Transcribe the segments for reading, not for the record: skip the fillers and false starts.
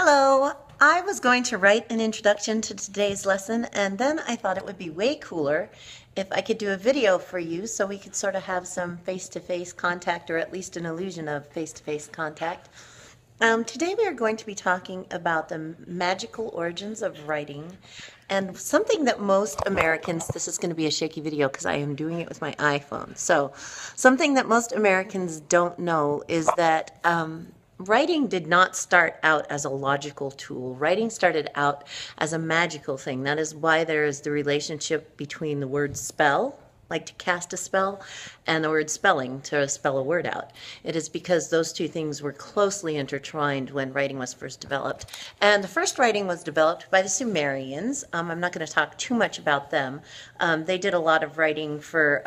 Hello. I was going to write an introduction to today's lesson, and then I thought it would be way cooler if I could do a video for you so we could sort of have some face-to-face contact, or at least an illusion of face-to-face contact. Today we are going to be talking about the magical origins of writing, and something that most Americans, this is going to be a shaky video because I am doing it with my iPhone, so something that most Americans don't know is that writing did not start out as a logical tool. Writing started out as a magical thing. That is why there is the relationship between the word spell, like to cast a spell, and the word spelling, to spell a word out. It is because those two things were closely intertwined when writing was first developed. And the first writing was developed by the Sumerians. I'm not going to talk too much about them. They did a lot of writing for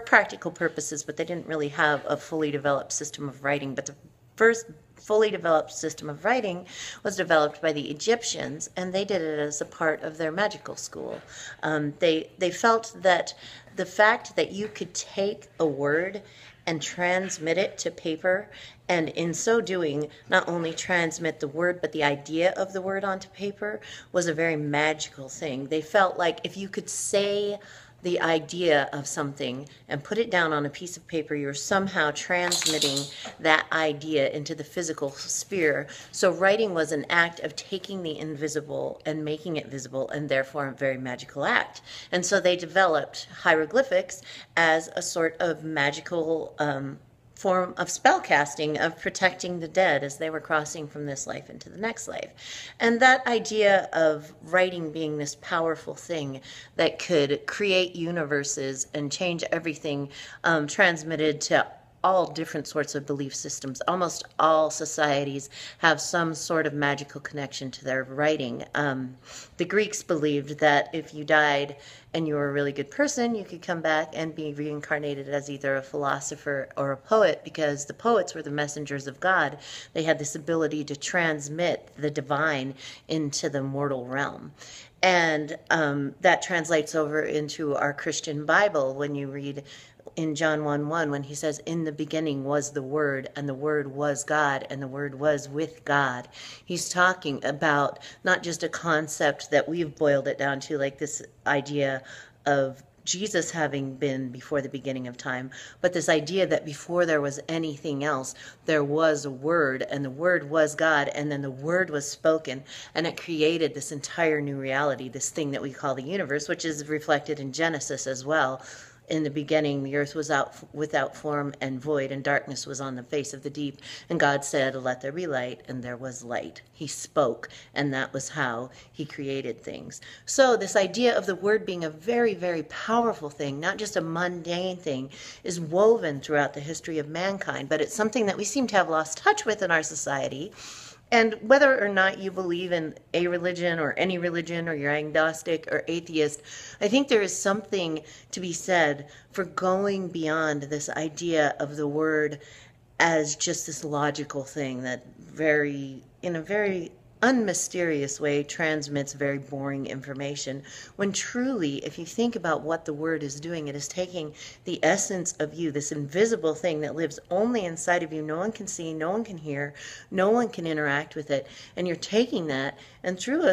practical purposes, but they didn't really have a fully developed system of writing. But the first fully developed system of writing was developed by the Egyptians, and they did it as a part of their magical school. They felt that the fact that you could take a word and transmit it to paper, and in so doing, not only transmit the word, but the idea of the word onto paper, was a very magical thing. They felt like if you could say the idea of something and put it down on a piece of paper, you're somehow transmitting that idea into the physical sphere. So writing was an act of taking the invisible and making it visible, and therefore a very magical act. And so they developed hieroglyphics as a sort of magical form of spell casting, of protecting the dead as they were crossing from this life into the next life. And that idea of writing being this powerful thing that could create universes and change everything transmitted to all different sorts of belief systems. Almost all societies have some sort of magical connection to their writing. The Greeks believed that if you died and you were a really good person, you could come back and be reincarnated as either a philosopher or a poet, because the poets were the messengers of God. They had this ability to transmit the divine into the mortal realm. And that translates over into our Christian Bible when you read in John 1:1, when he says, "In the beginning was the Word, and the Word was God, and the Word was with God." He's talking about not just a concept that we've boiled it down to, like this idea of Jesus having been before the beginning of time, but this idea that before there was anything else, there was a Word, and the Word was God, and then the Word was spoken, and it created this entire new reality, this thing that we call the universe, which is reflected in Genesis as well. In the beginning, the earth was without form and void, and darkness was on the face of the deep. And God said, "Let there be light," and there was light. He spoke, and that was how he created things. So this idea of the word being a very, very powerful thing, not just a mundane thing, is woven throughout the history of mankind. But it's something that we seem to have lost touch with in our society. And whether or not you believe in a religion or any religion, or you're agnostic or atheist, I think there is something to be said for going beyond this idea of the word as just this logical thing that in a very unmysterious way transmits very boring information, when truly, if you think about what the word is doing, it is taking the essence of you, this invisible thing that lives only inside of you. No one can see, no one can hear, no one can interact with it, and you're taking that, and through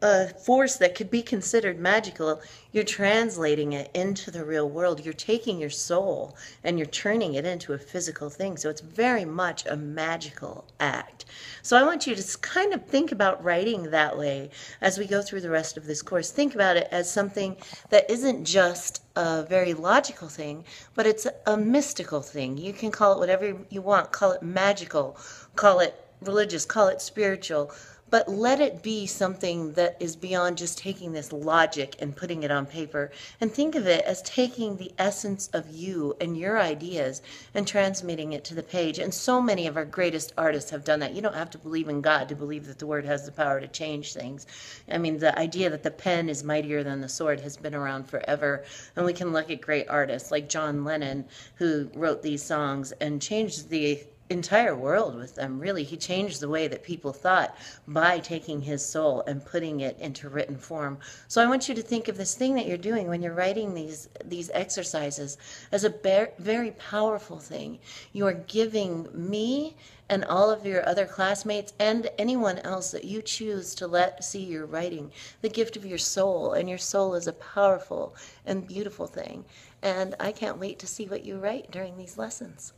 a force that could be considered magical, you're translating it into the real world. You're taking your soul and you're turning it into a physical thing. So it's very much a magical act. So I want you to kind of think about writing that way as we go through the rest of this course. Think about it as something that isn't just a very logical thing, but it's a mystical thing. You can call it whatever you want. Call it magical, call it religious, call it spiritual. But let it be something that is beyond just taking this logic and putting it on paper. And think of it as taking the essence of you and your ideas and transmitting it to the page. And so many of our greatest artists have done that. You don't have to believe in God to believe that the word has the power to change things. I mean, the idea that the pen is mightier than the sword has been around forever. And we can look at great artists like John Lennon, who wrote these songs and changed the entire world with them, really. He changed the way that people thought by taking his soul and putting it into written form. So I want you to think of this thing that you're doing when you're writing these exercises as a very powerful thing. You are giving me and all of your other classmates and anyone else that you choose to let see your writing the gift of your soul, and your soul is a powerful and beautiful thing. And I can't wait to see what you write during these lessons.